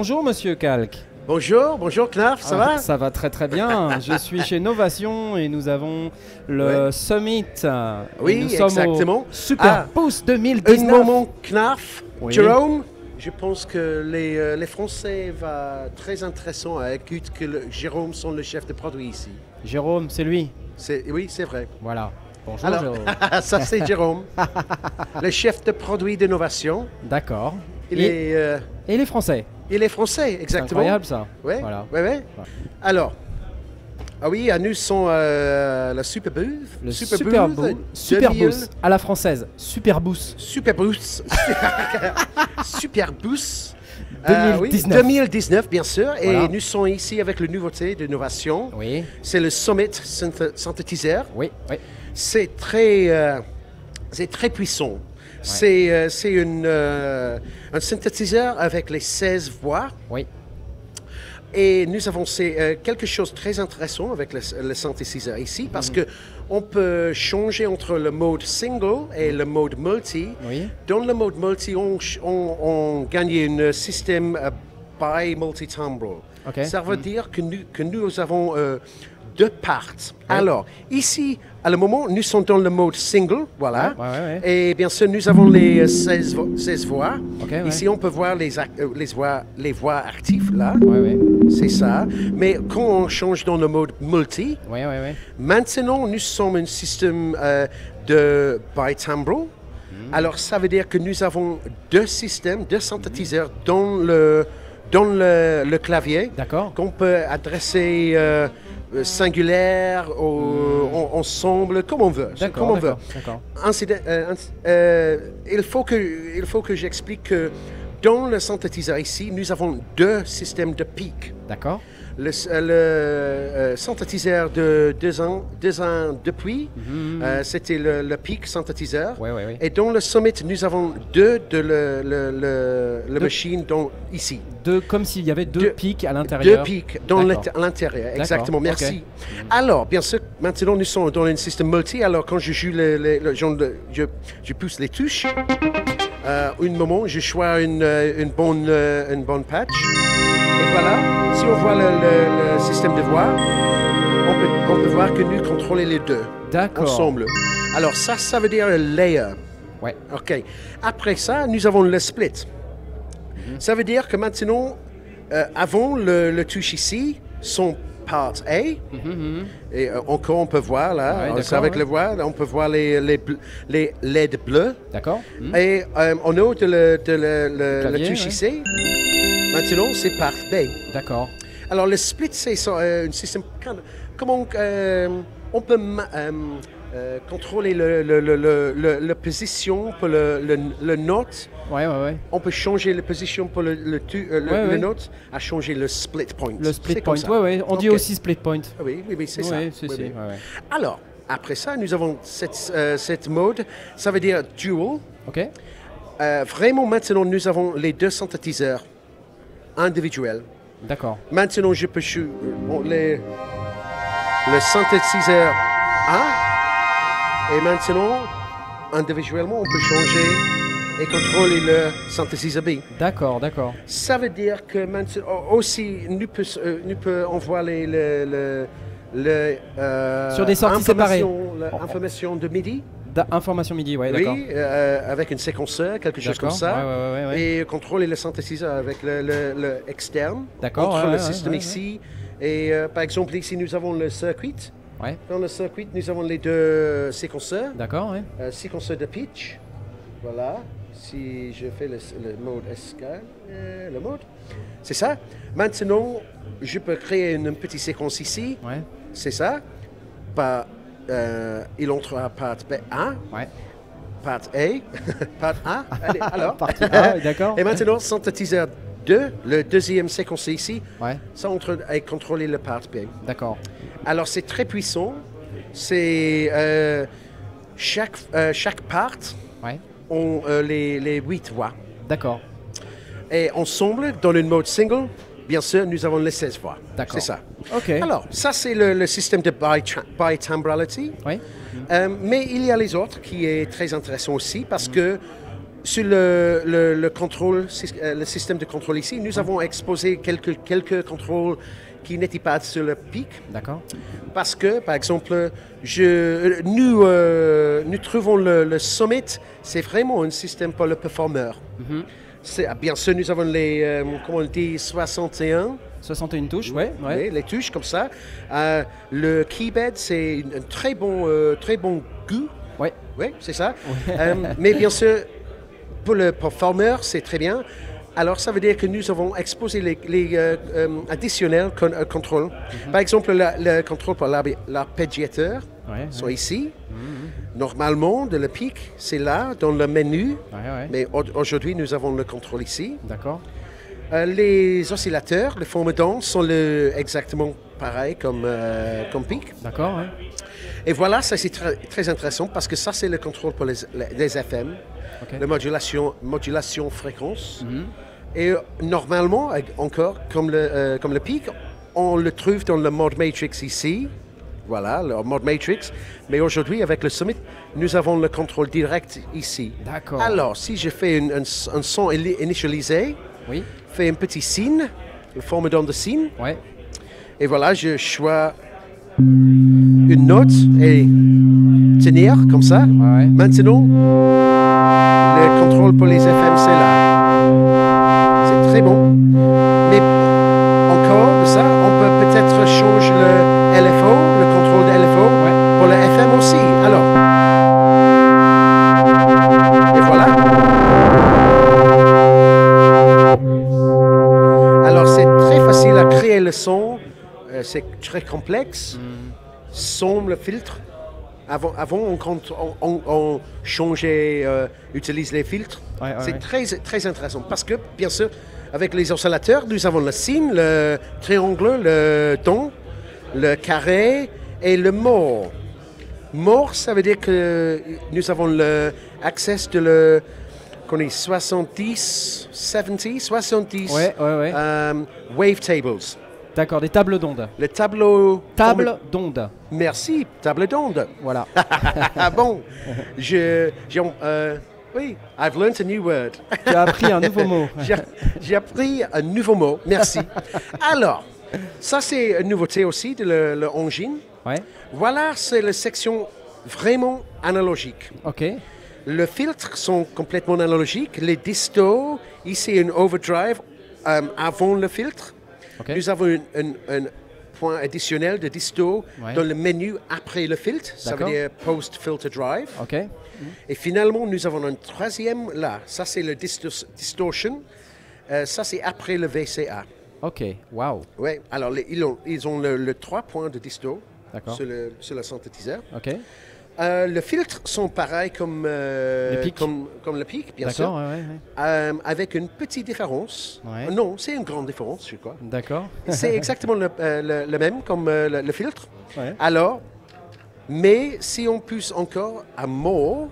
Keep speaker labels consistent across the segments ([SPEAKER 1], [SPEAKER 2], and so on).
[SPEAKER 1] Bonjour Monsieur Calque.
[SPEAKER 2] Bonjour, bonjour Knarf, ça va?
[SPEAKER 1] Ça va très très bien. Je suis chez Novation et nous avons le Summit.
[SPEAKER 2] Oui,
[SPEAKER 1] nous sommes
[SPEAKER 2] exactement.
[SPEAKER 1] Au Super Boost 2019.
[SPEAKER 2] Un moment Knarf,
[SPEAKER 1] Oui.
[SPEAKER 2] Jérôme, je pense que les Français vont très intéressant à écouter que Jérôme sont le chef de produit ici.
[SPEAKER 1] Jérôme, c'est lui.
[SPEAKER 2] Oui, c'est vrai.
[SPEAKER 1] Voilà. Bonjour
[SPEAKER 2] Alors,
[SPEAKER 1] Jérôme.
[SPEAKER 2] ça c'est Jérôme, le chef de produit d'innovation.
[SPEAKER 1] D'accord.
[SPEAKER 2] Et
[SPEAKER 1] il est français.
[SPEAKER 2] il est français,
[SPEAKER 1] C'est
[SPEAKER 2] exactement.
[SPEAKER 1] incroyable ça.
[SPEAKER 2] Oui,
[SPEAKER 1] Voilà.
[SPEAKER 2] oui, oui. Alors, oui, nous sommes la Super Booth.
[SPEAKER 1] Le Super Boost. Super
[SPEAKER 2] 2000.
[SPEAKER 1] Boost à la française. Super Boost.
[SPEAKER 2] Super Boost. Super Boost.
[SPEAKER 1] 2019.
[SPEAKER 2] 2019, bien sûr.
[SPEAKER 1] Voilà.
[SPEAKER 2] Et nous sommes ici avec la nouveauté d'innovation.
[SPEAKER 1] Oui.
[SPEAKER 2] C'est le Summit synthétiseur.
[SPEAKER 1] Oui. Oui.
[SPEAKER 2] C'est très puissant. C'est un synthétiseur avec les 16 voix.
[SPEAKER 1] Oui.
[SPEAKER 2] Et nous avons quelque chose de très intéressant avec le synthétiseur ici, parce que on peut changer entre le mode single et le mode multi.
[SPEAKER 1] Oui.
[SPEAKER 2] Dans le mode multi, on gagne un système bi-multi-timbre.
[SPEAKER 1] Ok.
[SPEAKER 2] Ça veut dire que nous avons deux parts. Alors, ici, à le moment, nous sommes dans le mode single, voilà.
[SPEAKER 1] Ouais.
[SPEAKER 2] Et bien sûr, nous avons les 16 voix.
[SPEAKER 1] Ok, ouais.
[SPEAKER 2] Ici, on peut voir les voix actives, là.
[SPEAKER 1] Oui.
[SPEAKER 2] C'est ça. Mais quand on change dans le mode multi,
[SPEAKER 1] Oui.
[SPEAKER 2] maintenant, nous sommes un système de bi-timbre. Alors, ça veut dire que nous avons deux systèmes, deux synthétiseurs dans le clavier.
[SPEAKER 1] D'accord.
[SPEAKER 2] Qu'on peut adresser singulière, ensemble, comme on veut. Comme on veut.
[SPEAKER 1] D'accord.
[SPEAKER 2] Il faut que j'explique que dans le synthétiseur ici, nous avons deux systèmes de pics.
[SPEAKER 1] D'accord.
[SPEAKER 2] Le synthétiseur de 2 ans depuis, c'était le pic synthétiseur.
[SPEAKER 1] Oui.
[SPEAKER 2] Et dans le Summit, nous avons deux de le machine ici.
[SPEAKER 1] Comme s'il y avait deux pics à l'intérieur.
[SPEAKER 2] Deux pics à l'intérieur, exactement.
[SPEAKER 1] D'accord,
[SPEAKER 2] Merci.
[SPEAKER 1] ok.
[SPEAKER 2] Alors, bien sûr, maintenant nous sommes dans un système multi. Alors, quand je joue, je pousse les touches. Un moment, je choisis une bonne patch. Et voilà, si on voit le système de voix, on peut voir que nous contrôlons les deux ensemble. Alors ça veut dire layer.
[SPEAKER 1] Ouais.
[SPEAKER 2] OK. Après ça, nous avons le split. Ça veut dire que maintenant, avant le touche ici, sont part A. Et encore, on peut voir là, avec le voix, on peut voir les LED bleus.
[SPEAKER 1] D'accord.
[SPEAKER 2] Et en haut de le touche ici, maintenant, c'est part B.
[SPEAKER 1] D'accord.
[SPEAKER 2] Alors, le split, c'est un système... Comment on peut contrôler la position pour le note?
[SPEAKER 1] Ouais.
[SPEAKER 2] On peut changer la position pour le note à changer le split point.
[SPEAKER 1] Le split point, oui. On dit aussi split point.
[SPEAKER 2] Oui, c'est ça.
[SPEAKER 1] Oui.
[SPEAKER 2] Alors, après ça, nous avons cette mode, ça veut dire dual.
[SPEAKER 1] OK.
[SPEAKER 2] Vraiment, maintenant, nous avons les deux synthétiseurs individuels.
[SPEAKER 1] D'accord.
[SPEAKER 2] Maintenant, je peux jouer le synthétiseur A. Et maintenant, individuellement, on peut changer et contrôler le synthétiseur B.
[SPEAKER 1] D'accord.
[SPEAKER 2] Ça veut dire que maintenant, aussi, nous pouvons envoyer
[SPEAKER 1] sur des sorties séparées.
[SPEAKER 2] L'information de MIDI.
[SPEAKER 1] Information MIDI, oui, d'accord.
[SPEAKER 2] Oui, avec une séquenceur, quelque chose comme ça.
[SPEAKER 1] Ouais.
[SPEAKER 2] Et contrôler le synthétiseur avec le externe.
[SPEAKER 1] D'accord.
[SPEAKER 2] Entre le système ici. Et par exemple, ici, nous avons le circuit.
[SPEAKER 1] Ouais.
[SPEAKER 2] Dans le circuit, nous avons les deux séquenceurs.
[SPEAKER 1] D'accord, oui.
[SPEAKER 2] Séquenceur de pitch. Voilà. Si je fais le mode SK, le mode. C'est ça. Maintenant, je peux créer une petite séquence ici.
[SPEAKER 1] Ouais.
[SPEAKER 2] C'est ça. Il entre à part A.
[SPEAKER 1] Ouais.
[SPEAKER 2] Part A. Part A. Allez, alors.
[SPEAKER 1] Partie A, d'accord.
[SPEAKER 2] Et maintenant, synthétiseur 2, le deuxième séquence ici,
[SPEAKER 1] Ouais.
[SPEAKER 2] ça entre à contrôler le part B.
[SPEAKER 1] D'accord.
[SPEAKER 2] Alors, c'est très puissant. C'est chaque part
[SPEAKER 1] Ouais.
[SPEAKER 2] ont les 8 voix.
[SPEAKER 1] D'accord.
[SPEAKER 2] Et ensemble, dans le mode single, bien sûr, nous avons les 16 voix.
[SPEAKER 1] D'accord.
[SPEAKER 2] C'est ça.
[SPEAKER 1] OK.
[SPEAKER 2] Alors, ça, c'est le système de bi-timbrality.
[SPEAKER 1] Oui.
[SPEAKER 2] Mais il y a les autres qui est très intéressant aussi parce que sur le contrôle, le système de contrôle ici, nous avons exposé quelques contrôles qui n'étaient pas sur le pic.
[SPEAKER 1] D'accord.
[SPEAKER 2] Parce que, par exemple, nous trouvons le Summit, c'est vraiment un système pour le performeur. Bien sûr, nous avons les, comment on dit, 61.
[SPEAKER 1] 61 touches, ouais.
[SPEAKER 2] Oui, les touches comme ça. Le keybed, c'est un très bon goût.
[SPEAKER 1] Ouais.
[SPEAKER 2] Oui, c'est ça. Mais bien sûr, pour le performeur, c'est très bien. Alors, ça veut dire que nous avons exposé les additionnels contrôles. Par exemple, le contrôle pour l'arpégiateur sont ici. Normalement, de le pic, c'est là, dans le menu. Mais aujourd'hui, nous avons le contrôle ici.
[SPEAKER 1] D'accord.
[SPEAKER 2] Les oscillateurs, les formes d'ondes sont exactement pareil comme pic.
[SPEAKER 1] D'accord,
[SPEAKER 2] Et voilà, ça c'est très intéressant parce que ça c'est le contrôle pour les FM, la modulation fréquence. Et normalement, encore comme le pic, on le trouve dans le mode matrix ici. Voilà, le mode matrix. Mais aujourd'hui, avec le Summit, nous avons le contrôle direct ici.
[SPEAKER 1] D'accord.
[SPEAKER 2] Alors, si je fais un son initialisé, fais un petit signe, une forme d'onde de signe. Et voilà, je choisis une note et tenir comme ça. Maintenant, le contrôle pour les FM, c'est là. C'est très bon. Mais encore de ça, on peut peut-être changer le LFO, le contrôle de LFO, pour le FM aussi. Alors, et voilà. Alors, c'est très facile à créer le son. C'est très complexe. Son, le filtre. Avant on changeait, utilise les filtres. C'est très intéressant parce que, bien sûr, avec les oscillateurs, nous avons le signe, le triangle, le ton, le carré et le mort. Mort, ça veut dire que nous avons l'accès de le... qu'on est 70 wave tables.
[SPEAKER 1] D'accord, des tables d'ondes.
[SPEAKER 2] Le tableau...
[SPEAKER 1] Table d'ondes.
[SPEAKER 2] Merci, table d'ondes.
[SPEAKER 1] Voilà.
[SPEAKER 2] Bon, oui, I've learned a new word.
[SPEAKER 1] Tu as appris un nouveau mot.
[SPEAKER 2] J'ai appris un nouveau mot, merci. Alors, ça c'est une nouveauté aussi de le engine. Voilà, c'est la section vraiment analogique.
[SPEAKER 1] Ok.
[SPEAKER 2] Les filtres sont complètement analogiques. Les distos, ici un overdrive avant le filtre. Nous avons un point additionnel de disto dans le menu après le filtre. Ça veut dire post-filter drive. Et finalement, nous avons un troisième là. Ça, c'est le distortion. Ça, c'est après le VCA.
[SPEAKER 1] Ok, wow.
[SPEAKER 2] Oui, alors ils ont le 3 points de disto sur le synthétiseur. Les filtres sont pareils comme le pic, bien sûr. Avec une petite différence. Non, c'est une grande différence, je crois.
[SPEAKER 1] D'accord.
[SPEAKER 2] C'est exactement le même comme le filtre. Alors, mais si on pousse encore à more,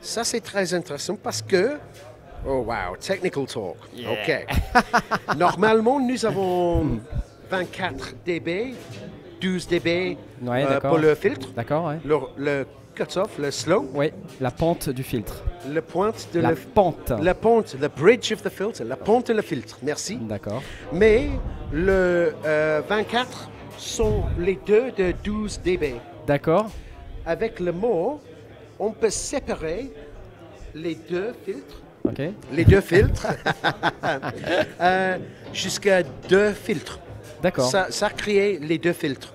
[SPEAKER 2] ça c'est très intéressant parce que... Oh wow, technical talk. OK. Normalement, nous avons 24 dB, 12 dB pour le filtre. Le cut-off, le slow.
[SPEAKER 1] Oui, la pente du filtre.
[SPEAKER 2] La pente, le bridge of the filter, la pente de le filtre. Merci.
[SPEAKER 1] D'accord.
[SPEAKER 2] Mais le 24 sont les deux de 12 dB.
[SPEAKER 1] D'accord.
[SPEAKER 2] Avec le mot, on peut séparer les deux filtres. Les deux filtres jusqu'à 2 filtres.
[SPEAKER 1] D'accord.
[SPEAKER 2] Ça crée les 2 filtres.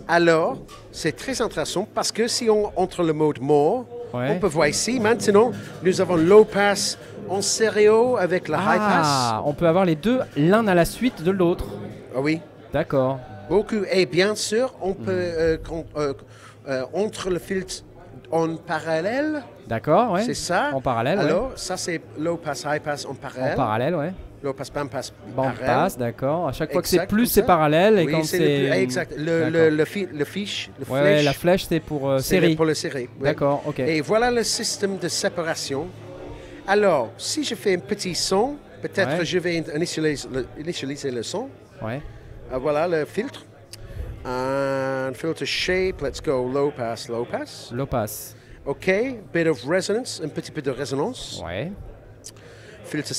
[SPEAKER 2] Alors, c'est très intéressant parce que si on entre le mode more, on peut voir ici, maintenant, nous avons low pass en stéréo avec la high pass.
[SPEAKER 1] On peut avoir les deux l'un à la suite de l'autre.
[SPEAKER 2] Oui.
[SPEAKER 1] D'accord.
[SPEAKER 2] Beaucoup. Et bien sûr, on peut entre le filtre en parallèle.
[SPEAKER 1] D'accord,
[SPEAKER 2] c'est ça.
[SPEAKER 1] En parallèle,
[SPEAKER 2] alors, ça c'est low pass, high pass en parallèle.
[SPEAKER 1] En parallèle,
[SPEAKER 2] Low pass, band pass,
[SPEAKER 1] band pass, d'accord. À chaque fois que c'est plus, c'est parallèle. Et quand c'est...
[SPEAKER 2] Exact. Le fiche, le
[SPEAKER 1] flèche. La flèche, c'est pour série.
[SPEAKER 2] Pour le série.
[SPEAKER 1] D'accord, ok.
[SPEAKER 2] Et voilà le système de séparation. Alors, si je fais un petit son, peut-être je vais initialiser le son. Voilà le filtre. And filter shape, let's go low pass, low pass.
[SPEAKER 1] Low pass.
[SPEAKER 2] OK, bit of resonance, un petit peu de résonance.
[SPEAKER 1] Ouais.
[SPEAKER 2] Filtre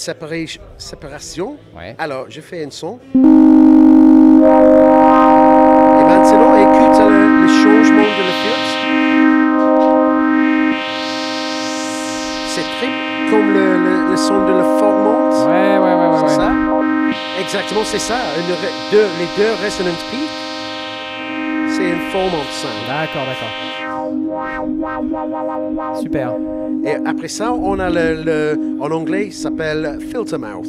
[SPEAKER 2] séparation.
[SPEAKER 1] Ouais.
[SPEAKER 2] Alors, je fais un son. Et maintenant, écoute le changement de le filtre. C'est très comme le son de la formante.
[SPEAKER 1] Ouais.
[SPEAKER 2] C'est ça? Exactement, c'est ça. Les deux resonant peaks, c'est une formante sound.
[SPEAKER 1] D'accord. Super.
[SPEAKER 2] Et après ça, on a en anglais, ça s'appelle filter mouth.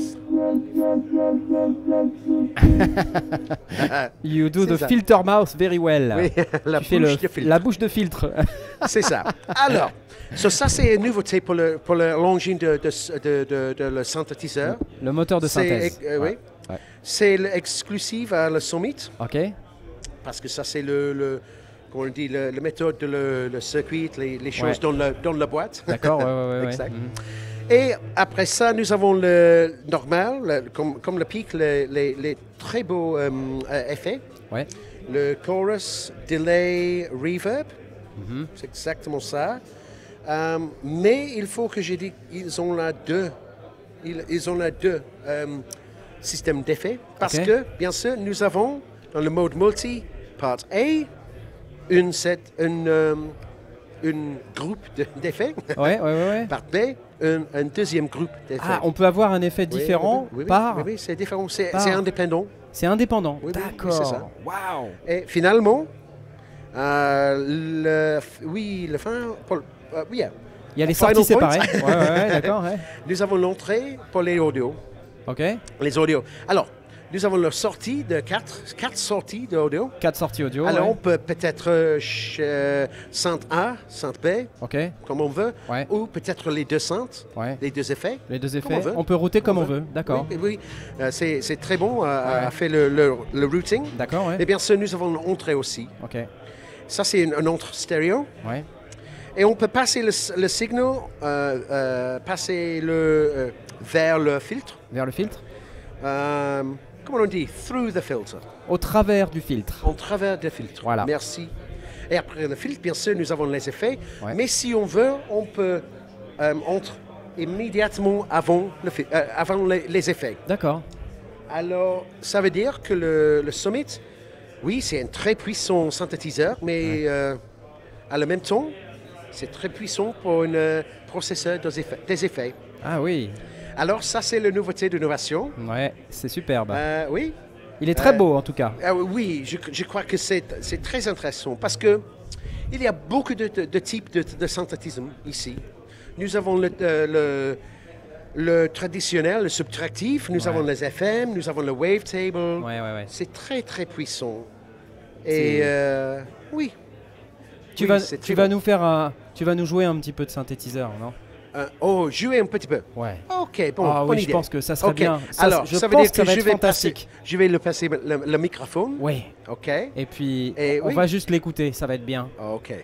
[SPEAKER 1] You do
[SPEAKER 2] C'est
[SPEAKER 1] the
[SPEAKER 2] ça.
[SPEAKER 1] filter mouth very well.
[SPEAKER 2] Oui, la
[SPEAKER 1] Tu fais
[SPEAKER 2] bouche de filtre.
[SPEAKER 1] la bouche de filtre.
[SPEAKER 2] C'est ça. Alors, ça c'est une nouveauté pour l'engine de le synthétiseur.
[SPEAKER 1] Le moteur de synthèse.
[SPEAKER 2] Oui.
[SPEAKER 1] Ouais.
[SPEAKER 2] C'est exclusif à la Summit,
[SPEAKER 1] Ok.
[SPEAKER 2] parce que ça c'est comment on dit, la méthode de le circuit, les choses
[SPEAKER 1] Ouais.
[SPEAKER 2] dans la boîte.
[SPEAKER 1] D'accord, ouais.
[SPEAKER 2] Exact.
[SPEAKER 1] Mhm.
[SPEAKER 2] Et après ça, nous avons le normal, comme le pic, les très beaux effets.
[SPEAKER 1] Ouais.
[SPEAKER 2] Le chorus, delay, reverb.
[SPEAKER 1] Mhm.
[SPEAKER 2] C'est exactement ça. Mais il faut que je dise qu'ils ont là deux. Ils ont là deux systèmes d'effets. Parce
[SPEAKER 1] Ok.
[SPEAKER 2] que, bien sûr, nous avons dans le mode multi, part A, une groupe d'effets.
[SPEAKER 1] Ouais.
[SPEAKER 2] Part B, un deuxième groupe d'effets.
[SPEAKER 1] Ah, on peut avoir un effet
[SPEAKER 2] Oui,
[SPEAKER 1] différent
[SPEAKER 2] oui,
[SPEAKER 1] par...
[SPEAKER 2] Oui, c'est différent. C'est
[SPEAKER 1] par-
[SPEAKER 2] indépendant.
[SPEAKER 1] C'est indépendant.
[SPEAKER 2] Oui, oui,
[SPEAKER 1] D'accord.
[SPEAKER 2] c'est ça.
[SPEAKER 1] Waouh.
[SPEAKER 2] Et finalement, le fin. Oui,
[SPEAKER 1] Il y a les
[SPEAKER 2] Final
[SPEAKER 1] sorties
[SPEAKER 2] point.
[SPEAKER 1] séparées. Ouais, d'accord. Ouais.
[SPEAKER 2] nous avons l'entrée pour les audios.
[SPEAKER 1] Ok.
[SPEAKER 2] Les audios. Alors, nous avons la sortie de quatre sorties d'audio.
[SPEAKER 1] 4 sorties audio.
[SPEAKER 2] Alors,
[SPEAKER 1] ouais.
[SPEAKER 2] on peut peut-être centre A, centre B,
[SPEAKER 1] Ok.
[SPEAKER 2] comme on veut,
[SPEAKER 1] Ouais.
[SPEAKER 2] ou peut-être les deux centres,
[SPEAKER 1] Ouais.
[SPEAKER 2] les deux effets.
[SPEAKER 1] Les deux
[SPEAKER 2] Comme on
[SPEAKER 1] effets.
[SPEAKER 2] veut.
[SPEAKER 1] On peut router comme on
[SPEAKER 2] Comme on
[SPEAKER 1] veut. D'accord.
[SPEAKER 2] Oui. C'est très bon à
[SPEAKER 1] Ouais.
[SPEAKER 2] faire le routing.
[SPEAKER 1] D'accord, ouais.
[SPEAKER 2] Et bien sûr, nous avons l'entrée aussi.
[SPEAKER 1] Ok.
[SPEAKER 2] Ça, c'est un autre stéréo.
[SPEAKER 1] Ouais.
[SPEAKER 2] Et on peut passer le signal, passer vers le filtre.
[SPEAKER 1] Vers le filtre.
[SPEAKER 2] Comment on dit? Through the filter.
[SPEAKER 1] Au travers du filtre.
[SPEAKER 2] En travers le filtre.
[SPEAKER 1] Voilà.
[SPEAKER 2] Merci. Et après le filtre, bien sûr, nous avons les effets.
[SPEAKER 1] Ouais.
[SPEAKER 2] Mais si on veut, on peut entrer immédiatement avant les effets.
[SPEAKER 1] D'accord.
[SPEAKER 2] Alors, ça veut dire que le Summit, oui, c'est un très puissant synthétiseur, mais à le même temps, c'est très puissant pour un processeur des effets.
[SPEAKER 1] Ah oui.
[SPEAKER 2] Alors, ça, c'est la nouveauté d'innovation.
[SPEAKER 1] Ouais, c'est superbe.
[SPEAKER 2] Oui.
[SPEAKER 1] Il est très beau en tout cas.
[SPEAKER 2] Oui, je crois que c'est très intéressant parce que il y a beaucoup de types de synthétisme ici. Nous avons le traditionnel, le subtractif, nous
[SPEAKER 1] Ouais.
[SPEAKER 2] avons les FM, nous avons le wavetable.
[SPEAKER 1] Ouais.
[SPEAKER 2] C'est très très puissant. Et oui.
[SPEAKER 1] Tu
[SPEAKER 2] Oui,
[SPEAKER 1] vas,
[SPEAKER 2] c'est
[SPEAKER 1] tu
[SPEAKER 2] très
[SPEAKER 1] vas
[SPEAKER 2] bon.
[SPEAKER 1] nous faire tu vas nous jouer un petit peu de synthétiseur, non?
[SPEAKER 2] Jouer un petit peu.
[SPEAKER 1] Ouais.
[SPEAKER 2] Ok, bon,
[SPEAKER 1] Ah
[SPEAKER 2] bonne
[SPEAKER 1] oui, je
[SPEAKER 2] idée.
[SPEAKER 1] pense que ça serait
[SPEAKER 2] Ok.
[SPEAKER 1] bien.
[SPEAKER 2] Alors,
[SPEAKER 1] je
[SPEAKER 2] ça veut
[SPEAKER 1] pense
[SPEAKER 2] dire
[SPEAKER 1] que ça va
[SPEAKER 2] je
[SPEAKER 1] être
[SPEAKER 2] vais
[SPEAKER 1] fantastique.
[SPEAKER 2] je vais le passer le microphone.
[SPEAKER 1] Oui.
[SPEAKER 2] Ok.
[SPEAKER 1] Et puis,
[SPEAKER 2] Et
[SPEAKER 1] on
[SPEAKER 2] oui.
[SPEAKER 1] va juste l'écouter, ça va être bien.
[SPEAKER 2] Ok.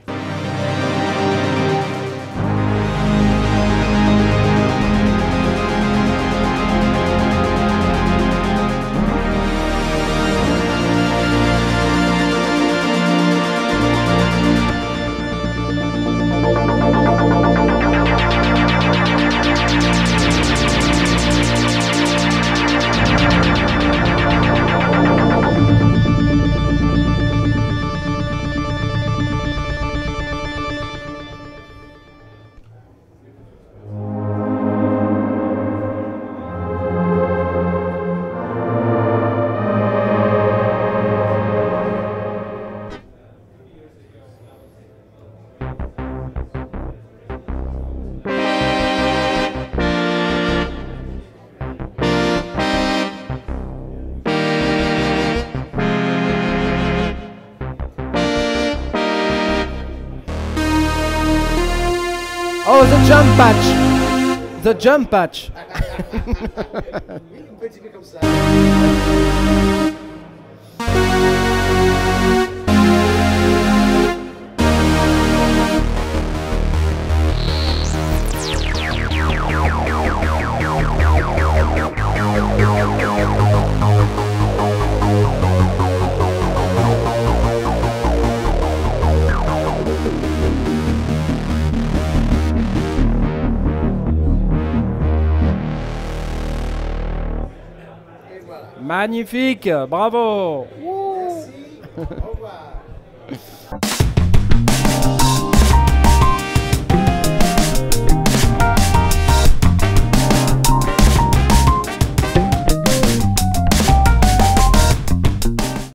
[SPEAKER 1] Oh, the jump patch! The jump patch!
[SPEAKER 2] Un petit peu comme ça.
[SPEAKER 1] Magnifique, bravo.
[SPEAKER 2] Merci. Au revoir.